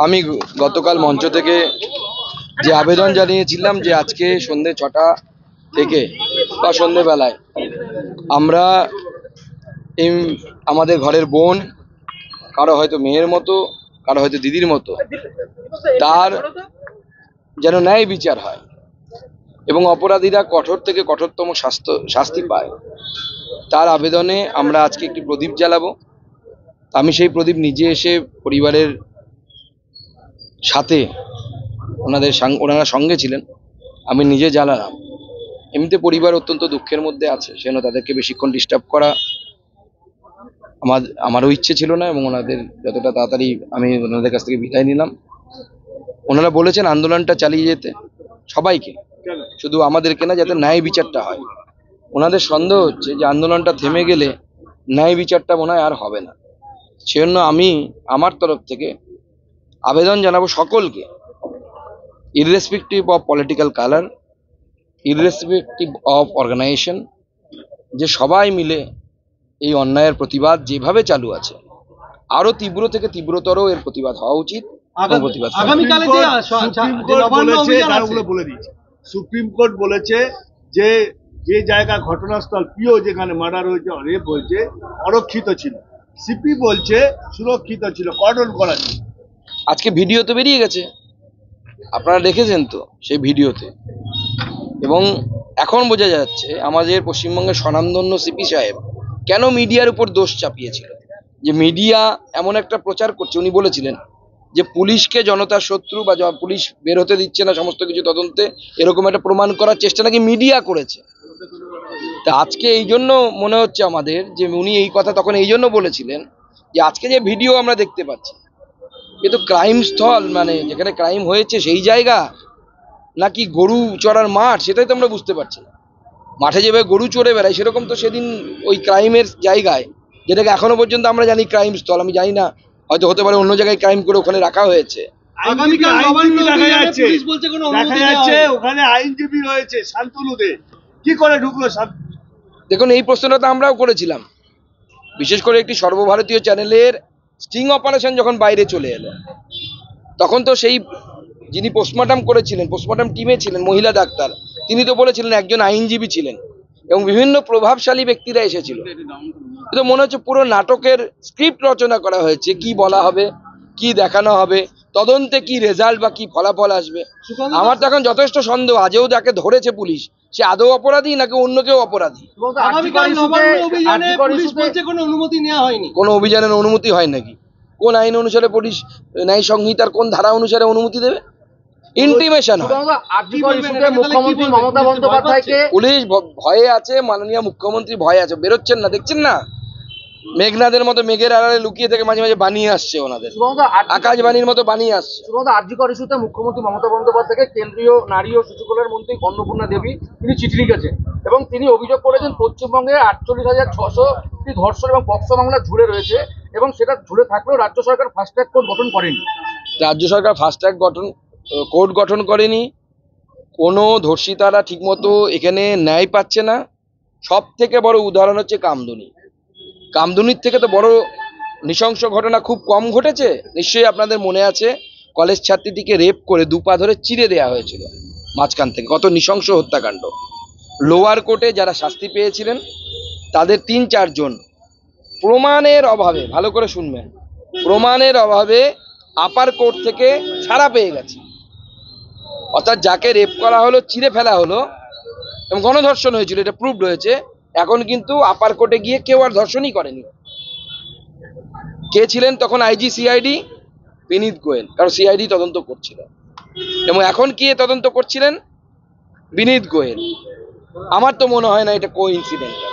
আমি গতকাল মঞ্চ থেকে যে আবেদন জানিয়েছিলাম যে আজকে সন্ধ্যে 6টা থেকে বা সন্ধ্যেবেলায় আমরা এই আমাদের ঘরের বোন, কারো হয়তো মেয়ের মতো, কারো হয়তো দিদির মতো, তার যেন ন্যায় বিচার হয় এবং অপরাধীরা কঠোর থেকে কঠোরতম শাস্তি পায়, তার আবেদনে আমরা আজকে একটি প্রদীপ জ্বালাবো। আমি সেই প্রদীপ নিজে এসে পরিবারের সাথে ওনারা সঙ্গে ছিলেন, আমি নিজে জ্বালালাম। এমনিতে পরিবার অত্যন্ত দুঃখের মধ্যে আছে, সেজন্য তাদেরকে বেশিক্ষণ ডিস্টার্ব করা আমারও ইচ্ছে ছিল না এবং ওনাদের যতটা তাড়াতাড়ি আমি ওনাদের কাছ থেকে বিদায় নিলাম। ওনারা বলেছেন আন্দোলনটা চালিয়ে যেতে সবাইকে, শুধু আমাদেরকে না, যাতে ন্যায় বিচারটা হয়। ওনাদের সন্দেহ হচ্ছে যে আন্দোলনটা থেমে গেলে ন্যায় বিচারটা মনে হয় আর হবে না। সেজন্য আমি আমার তরফ থেকে আবেদন জানাবো সকলকে, irrespective of political colour, irrespective of organisation, যে সবাই মিলে এই অন্যায়ের প্রতিবাদ যেভাবে চালু আছে আরো তীব্র থেকে তীব্রতর এর প্রতিবাদ হওয়া উচিত। সুপ্রিম কোর্ট বলেছে যে যে জায়গা ঘটনাস্থল প্রিয়, যেখানে মার্ডার হয়েছে, রেপ হয়েছে, অরক্ষিত ছিল। সিপি বলছে সুরক্ষিত ছিল, কর্ডন করা ছিল। আজকে ভিডিও তো বেরিয়ে গেছে, আপনারা দেখেছেন তো সেই ভিডিওতে, এবং এখন বোঝা যাচ্ছে আমাদের পশ্চিমবঙ্গের স্বনামধন্য সিপি সাহেব কেন মিডিয়ার উপর দোষ চাপিয়েছিল। যে মিডিয়া এমন একটা প্রচার করছে, উনি বলেছিলেন যে পুলিশকে জনতার শত্রু বা পুলিশ বের হতে দিচ্ছে না সমস্ত কিছু তদন্তে, এরকম একটা প্রমাণ করার চেষ্টা নাকি মিডিয়া করেছে। তা আজকে এই জন্য মনে হচ্ছে আমাদের যে উনি এই কথা তখন এই জন্য বলেছিলেন যে আজকে যে ভিডিও আমরা দেখতে পাচ্ছি এ তো ক্রাইম স্থল, মানে যেখানে ক্রাইম হয়েছে সেই জায়গা নাকি গরু চড়ার মাঠ, সেটাই তো আমরা বুঝতে পারছি না। মাঠে যেভাবে গরু চড়ে বেড়ায় সেরকম তো সেদিন ওই ক্রাইমের জায়গায়, যেটাকে এখনো পর্যন্ত আমরা জানি ক্রাইম স্থল, আমি জানি না, হয়তো হতে পারে অন্য জায়গায় ক্রাইম করে ওখানে রাখা হয়েছে। ওখানে আইনজীবী রয়েছে, শান্তনু দে কি করে ঢুকলো? দেখুন, এই প্রশ্নটা তো আমরাও করেছিলাম, বিশেষ করে একটি সর্বভারতীয় চ্যানেলের স্টিং অপারেশন যখন বাইরে চলে এলো, তখন তো সেই যিনি পোস্টমর্টম করেছিলেন, পোস্টমর্টম টিমে ছিলেন মহিলা ডাক্তার, তিনি তো বলেছিলেন একজন আইনজীবী ছিলেন এবং বিভিন্ন প্রভাবশালী ব্যক্তিরা এসেছিল। তো মনে হচ্ছে পুরো নাটকের স্ক্রিপ্ট রচনা করা হয়েছে, কি বলা হবে, কি দেখানো হবে, তদন্তে কি রেজাল্ট বা কি ফলাফল আসবে। আমার তো এখন যথেষ্ট সন্দেহ, আজও যাকে ধরেছে পুলিশ সে আদৌ অপরাধী নাকি অন্য কেউ অপরাধী। কোনো অভিযানের অনুমতি হয় নাকি? কোন আইন অনুসারে পুলিশ ন্যায় সংহিতার কোন ধারা অনুসারে অনুমতি দেবে? ইন্টিমেশন হয়। পুলিশ ভয়ে আছে, মাননীয় মুখ্যমন্ত্রী ভয়ে আছে, বেরোচ্ছেন না, দেখছেন না মেঘনাদের মতো মেঘের আড়ালে লুকিয়ে থেকে মাঝে মাঝে বানিয়ে আসছে, ওনাদের আকাশবাণীর মতো বানিয়ে আসছে। আরজিকর ইস্যুতে মুখ্যমন্ত্রী মমতা বন্দ্যোপাধ্যায়কে কেন্দ্রীয় নারী ও শিশু কল্যাণ মন্ত্রী অন্নপূর্ণা দেবী তিনি চিঠি লিখেছেন এবং তিনি অভিযোগ করেছেন পশ্চিমবঙ্গে 48,600টি ধর্ষণ এবং পক্সো মামলা ঝুলে রয়েছে এবং সেটা ঝুলে থাকলেও রাজ্য সরকার ফাস্ট ট্র্যাক কোর্ট গঠন করেনি। রাজ্য সরকার ফাস্ট ট্র্যাক কোর্ট গঠন করেনি, কোনো ধর্ষিতারা ঠিকমতো এখানে ন্যায় পাচ্ছে না। সব থেকে বড় উদাহরণ হচ্ছে কামদুনি। কামদুনির থেকে তো বড় নৃশংস ঘটনা খুব কম ঘটেছে। নিশ্চয়ই আপনাদের মনে আছে, কলেজ ছাত্রীটিকে রেপ করে 2 পা ধরে চিরে দেওয়া হয়েছিল মাঝখান থেকে, কত নৃশংস হত্যাকাণ্ড। লোয়ার কোর্টে যারা শাস্তি পেয়েছিলেন তাদের 3-4 জন প্রমাণের অভাবে, ভালো করে শুনবেন, প্রমাণের অভাবে আপার কোর্ট থেকে ছাড়া পেয়ে গেছে। অর্থাৎ যাকে রেপ করা হলো, চিরে ফেলা হলো এবং গণধর্ষণ হয়েছিল, এটা প্রুভড হয়েছে, এখন কিন্তু আপার কোর্টে গিয়ে কেউ আর ধর্ষণই করেনি। কে ছিলেন তখন? আইজি সিআইডি বিনীত গোয়েল, কারণ সিআইডি তদন্ত করছিল, এবং এখন কে তদন্ত করছিলেন? বিনীত গোয়েল। আমার তো মনে হয় না এটা কোইন্সিডেন্টাল।